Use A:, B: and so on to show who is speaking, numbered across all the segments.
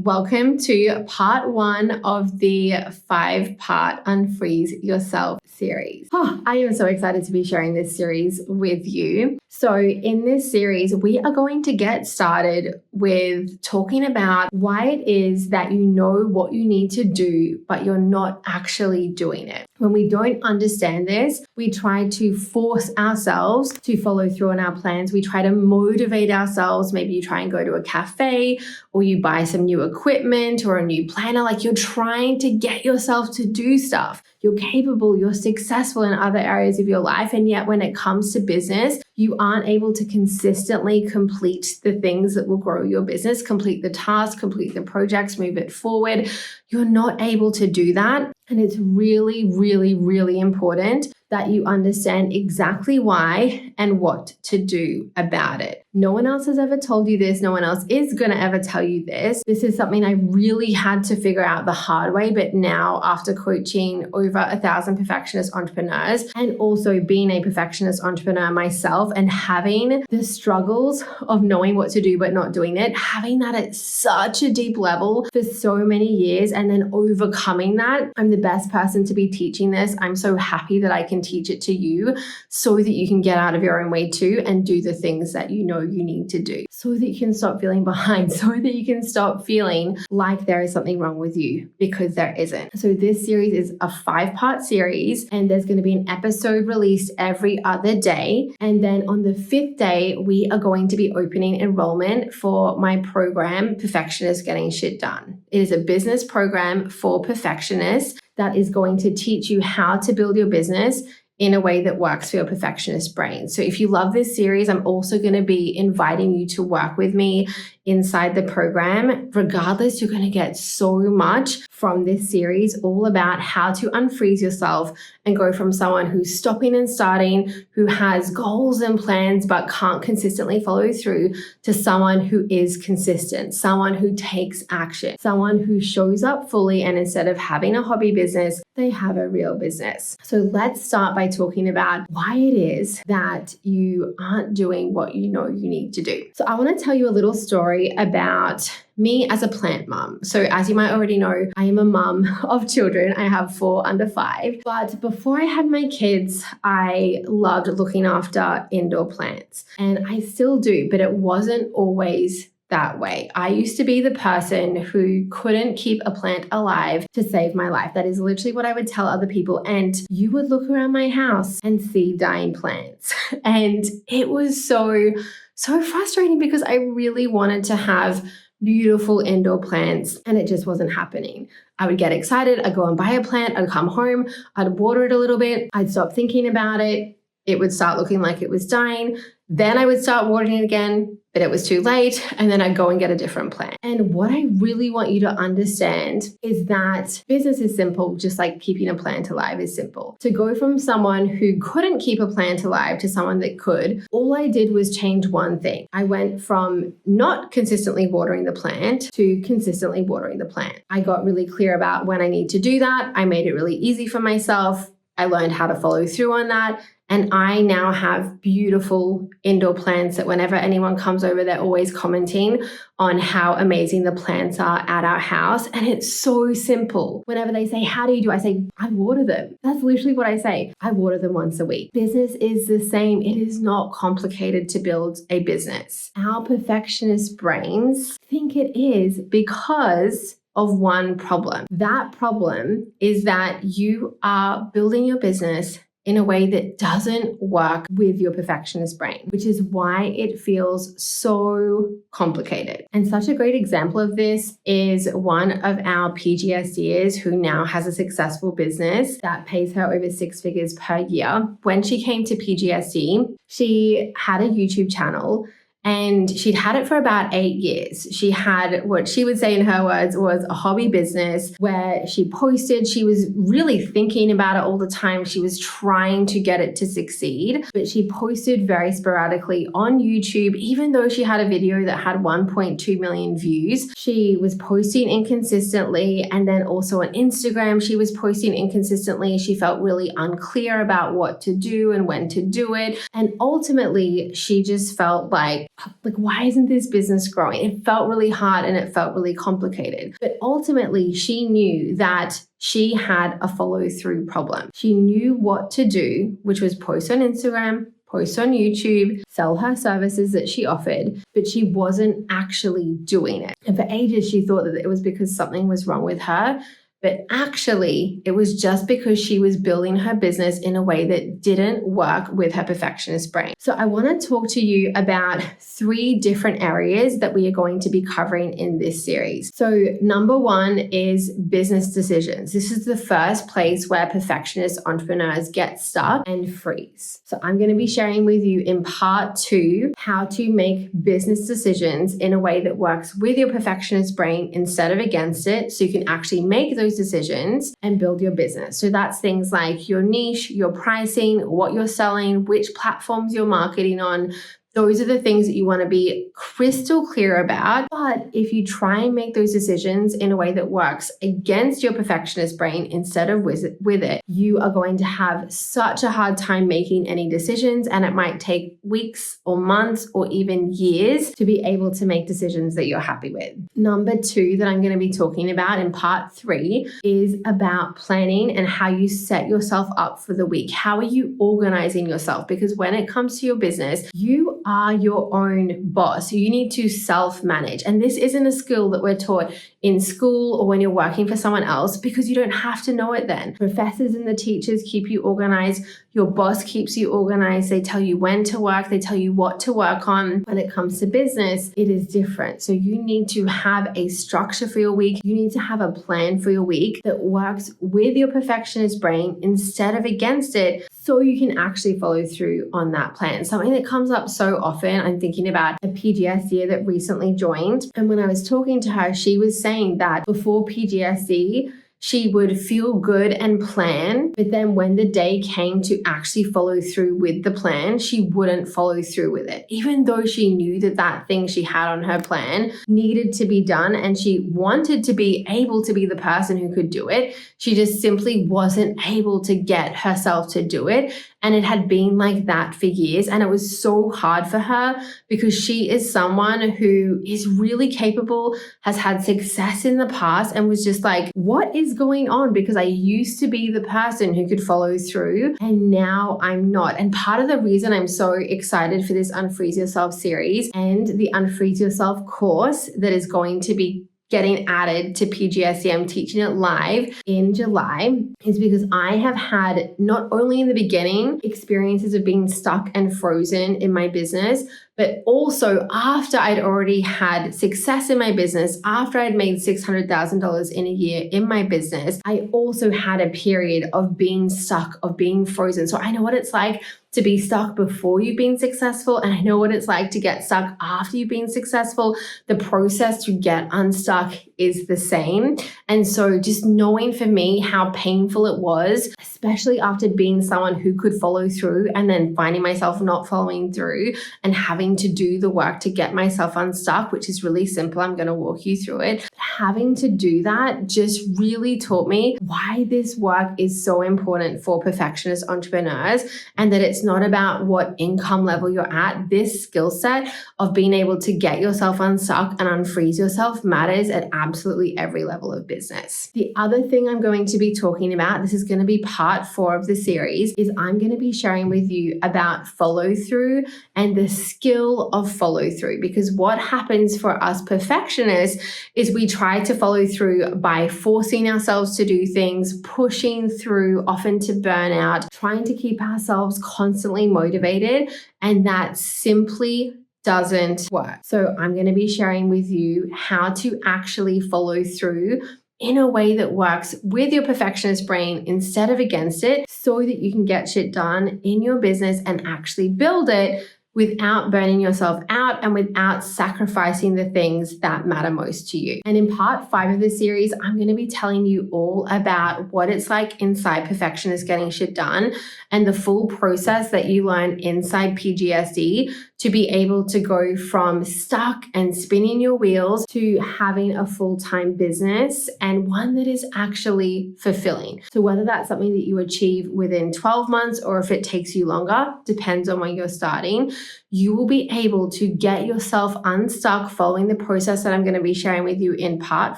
A: Welcome to part 1 of the 5-part Unfreeze Yourself series. I am so excited to be sharing this series with you. So in this series, we are going to get started with talking about why it is that you know what you need to do, but you're not actually doing it. When we don't understand this, we try to force ourselves to follow through on our plans. We try to motivate ourselves. Maybe you try and go to a cafe or you buy some new equipment or a new planner. Like you're trying to get yourself to do stuff. You're capable, you're successful in other areas of your life. And yet when it comes to business, you aren't able to consistently complete the things that will grow your business, complete the tasks, complete the projects, move it forward. You're not able to do that. And it's really, really, really important that you understand exactly why and what to do about it. No one else has ever told you this. No one else is going to ever tell you this. This is something I really had to figure out the hard way. But now, after coaching over 1,000 perfectionist entrepreneurs and also being a perfectionist entrepreneur myself and having the struggles of knowing what to do but not doing it, having that at such a deep level for so many years and then overcoming that, I'm the best person to be teaching this. I'm so happy that I can teach it to you so that you can get out of your own way too and do the things that you know you need to do, so that you can stop feeling behind, so that you can stop feeling like there is something wrong with you, because there isn't. So this series is a 5-part series, and there's going to be an episode released every other day. And then on the 5th day, we are going to be opening enrollment for my program, Perfectionist Getting Shit Done. It is a business program for perfectionists that is going to teach you how to build your business in a way that works for your perfectionist brain. So if you love this series, I'm also going to be inviting you to work with me inside the program. Regardless, you're going to get so much from this series, all about how to unfreeze yourself and go from someone who's stopping and starting, who has goals and plans but can't consistently follow through, to someone who is consistent, someone who takes action, someone who shows up fully, and instead of having a hobby business, they have a real business. So let's start by talking about why it is that you aren't doing what you know you need to do. So I want to tell you a little story about me as a plant mom. So as you might already know, I am a mom of children. I have 4 under 5. But before I had my kids, I loved looking after indoor plants. And I still do, but it wasn't always that way. I used to be the person who couldn't keep a plant alive to save my life. That is literally what I would tell other people. And you would look around my house and see dying plants. And it was so frustrating because I really wanted to have beautiful indoor plants and it just wasn't happening. I would get excited. I'd go and buy a plant. I'd come home. I'd water it a little bit. I'd stop thinking about it. It would start looking like it was dying. Then I would start watering it again, but it was too late. And then I'd go and get a different plant. And what I really want you to understand is that business is simple, just like keeping a plant alive is simple. To go from someone who couldn't keep a plant alive to someone that could, all I did was change one thing. I went from not consistently watering the plant to consistently watering the plant. I got really clear about when I need to do that. I made it really easy for myself. I learned how to follow through on that. And I now have beautiful indoor plants that whenever anyone comes over, they're always commenting on how amazing the plants are at our house. And it's so simple. Whenever they say, how do you do? I say, I water them. That's literally what I say. I water them once a week. Business is the same. It is not complicated to build a business. Our perfectionist brains think it is because of one problem. That problem is that you are building your business in a way that doesn't work with your perfectionist brain, which is why it feels so complicated. And such a great example of this is one of our PGSDers who now has a successful business that pays her over 6 figures per year. When she came to PGSD, she had a YouTube channel. And she'd had it for about 8 years. She had what she would say in her words was a hobby business where she posted. She was really thinking about it all the time. She was trying to get it to succeed, but she posted very sporadically on YouTube. Even though she had a video that had 1.2 million views, she was posting inconsistently. And then also on Instagram, she was posting inconsistently. She felt really unclear about what to do and when to do it. And ultimately, she just felt like like, why isn't this business growing? It felt really hard and it felt really complicated. But ultimately, she knew that she had a follow through problem. She knew what to do, which was post on Instagram, post on YouTube, sell her services that she offered, but she wasn't actually doing it. And for ages, she thought that it was because something was wrong with her. But actually, it was just because she was building her business in a way that didn't work with her perfectionist brain. So I want to talk to you about 3 different areas that we are going to be covering in this series. So number 1 is business decisions. This is the first place where perfectionist entrepreneurs get stuck and freeze. So I'm going to be sharing with you in part 2 how to make business decisions in a way that works with your perfectionist brain instead of against it, so you can actually make those decisions and build your business. So that's things like your niche, your pricing, what you're selling, which platforms you're marketing on. Those are the things that you want to be crystal clear about. But if you try and make those decisions in a way that works against your perfectionist brain instead of with it, you are going to have such a hard time making any decisions, and it might take weeks or months or even years to be able to make decisions that you're happy with. Number 2 that I'm going to be talking about in part 3 is about planning and how you set yourself up for the week. How are you organizing yourself? Because when it comes to your business, you are your own boss. You need to self-manage. And this isn't a skill that we're taught in school or when you're working for someone else, because you don't have to know it then. Professors and the teachers keep you organized. Your boss keeps you organized. They tell you when to work. They tell you what to work on. When it comes to business, it is different. So you need to have a structure for your week. You need to have a plan for your week that works with your perfectionist brain instead of against it, so you can actually follow through on that plan. Something that comes up so often, I'm thinking about a PGSD that recently joined. And when I was talking to her, she was saying that before PGSD, she would feel good and plan, but then when the day came to actually follow through with the plan, she wouldn't follow through with it. Even though she knew that that thing she had on her plan needed to be done and she wanted to be able to be the person who could do it, she just simply wasn't able to get herself to do it. And it had been like that for years. And it was so hard for her because she is someone who is really capable, has had success in the past, and was just like, what is going on? Because I used to be the person who could follow through and now I'm not. And part of the reason I'm so excited for this Unfreeze Yourself series and the Unfreeze Yourself course that is going to be getting added to PGSD, I'm teaching it live in July, is because I have had, not only in the beginning, experiences of being stuck and frozen in my business, but also after I'd already had success in my business, after I'd made $600,000 in a year in my business, I also had a period of being stuck, of being frozen. So I know what it's like to be stuck before you've been successful, and I know what it's like to get stuck after you've been successful. The process to get unstuck is the same. And so just knowing for me how painful it was, especially after being someone who could follow through and then finding myself not following through and having to do the work to get myself unstuck, which is really simple. I'm going to walk you through it. Having to do that just really taught me why this work is so important for perfectionist entrepreneurs, and that it's not about what income level you're at. This skill set of being able to get yourself unstuck and unfreeze yourself matters at absolutely every level of business. The other thing I'm going to be talking about, this is going to be part 4 of the series, is I'm going to be sharing with you about follow through and the skill of follow through. Because what happens for us perfectionists is we try to follow through by forcing ourselves to do things, pushing through, often to burnout, trying to keep ourselves constantly motivated, and that simply doesn't work. So I'm going to be sharing with you how to actually follow through in a way that works with your perfectionist brain instead of against it, so that you can get shit done in your business and actually build it without burning yourself out and without sacrificing the things that matter most to you. And in part 5 of the series, I'm going to be telling you all about what it's like inside perfectionist getting shit done and the full process that you learn inside PGSD to be able to go from stuck and spinning your wheels to having a full-time business, and one that is actually fulfilling. So whether that's something that you achieve within 12 months or if it takes you longer, depends on when you're starting. you will be able to get yourself unstuck following the process that I'm going to be sharing with you in part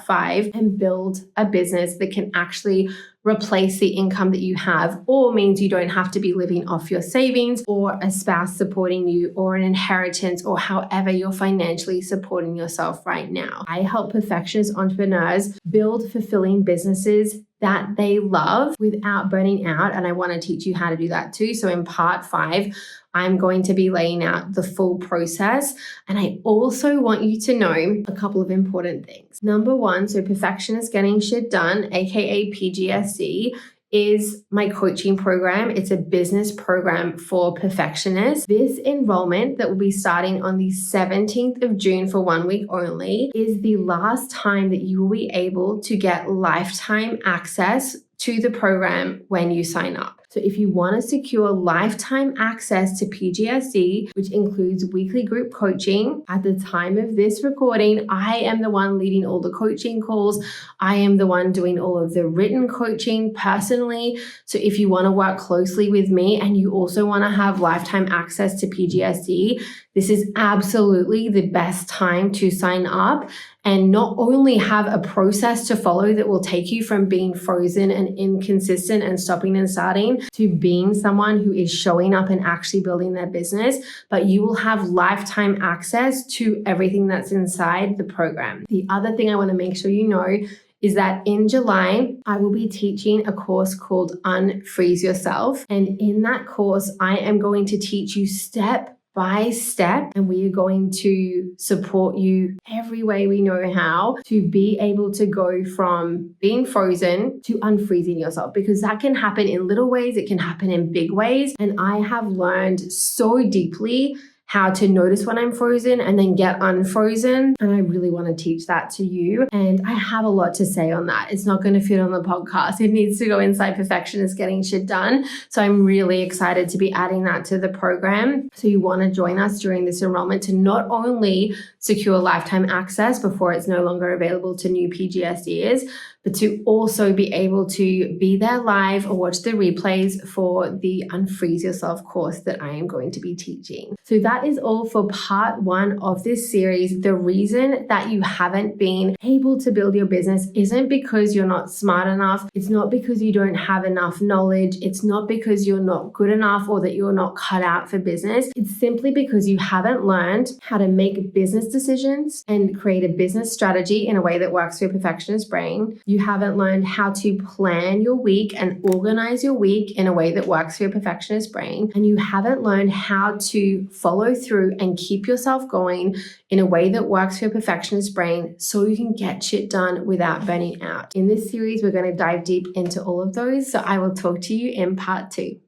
A: 5 and build a business that can actually replace the income that you have, or means you don't have to be living off your savings or a spouse supporting you or an inheritance or however you're financially supporting yourself right now. I help perfectionist entrepreneurs build fulfilling businesses that they love without burning out. And I want to teach you how to do that too. So in part 5, I'm going to be laying out the full process. And I also want you to know a couple of important things. Number 1, so Perfectionist Getting Shit Done, aka PGSD, is my coaching program. It's a business program for perfectionists. This enrollment that will be starting on the 17th of June for 1 week only is the last time that you will be able to get lifetime access to the program when you sign up. So if you want to secure lifetime access to PGSD, which includes weekly group coaching, at the time of this recording, I am the one leading all the coaching calls. I am the one doing all of the written coaching personally. So if you want to work closely with me and you also want to have lifetime access to PGSD, this is absolutely the best time to sign up and not only have a process to follow that will take you from being frozen and inconsistent and stopping and starting to being someone who is showing up and actually building their business, but you will have lifetime access to everything that's inside the program. The other thing I want to make sure you know is that in July, I will be teaching a course called Unfreeze Yourself. And in that course, I am going to teach you step by step, and we are going to support you every way we know how to be able to go from being frozen to unfreezing yourself, because that can happen in little ways, it can happen in big ways. And I have learned so deeply how to notice when I'm frozen and then get unfrozen. And I really want to teach that to you. And I have a lot to say on that. It's not going to fit on the podcast. It needs to go inside Perfectionist Getting Shit Done. So I'm really excited to be adding that to the program. So you want to join us during this enrollment to not only secure lifetime access before it's no longer available to new PGSDers, but to also be able to be there live or watch the replays for the Unfreeze Yourself course that I am going to be teaching. So that is all for part 1 of this series. The reason that you haven't been able to build your business isn't because you're not smart enough. It's not because you don't have enough knowledge. It's not because you're not good enough or that you're not cut out for business. It's simply because you haven't learned how to make business decisions and create a business strategy in a way that works for your perfectionist brain. You haven't learned how to plan your week and organize your week in a way that works for your perfectionist brain. And you haven't learned how to follow through and keep yourself going in a way that works for your perfectionist brain so you can get shit done without burning out. In this series, we're going to dive deep into all of those. So I will talk to you in part 2.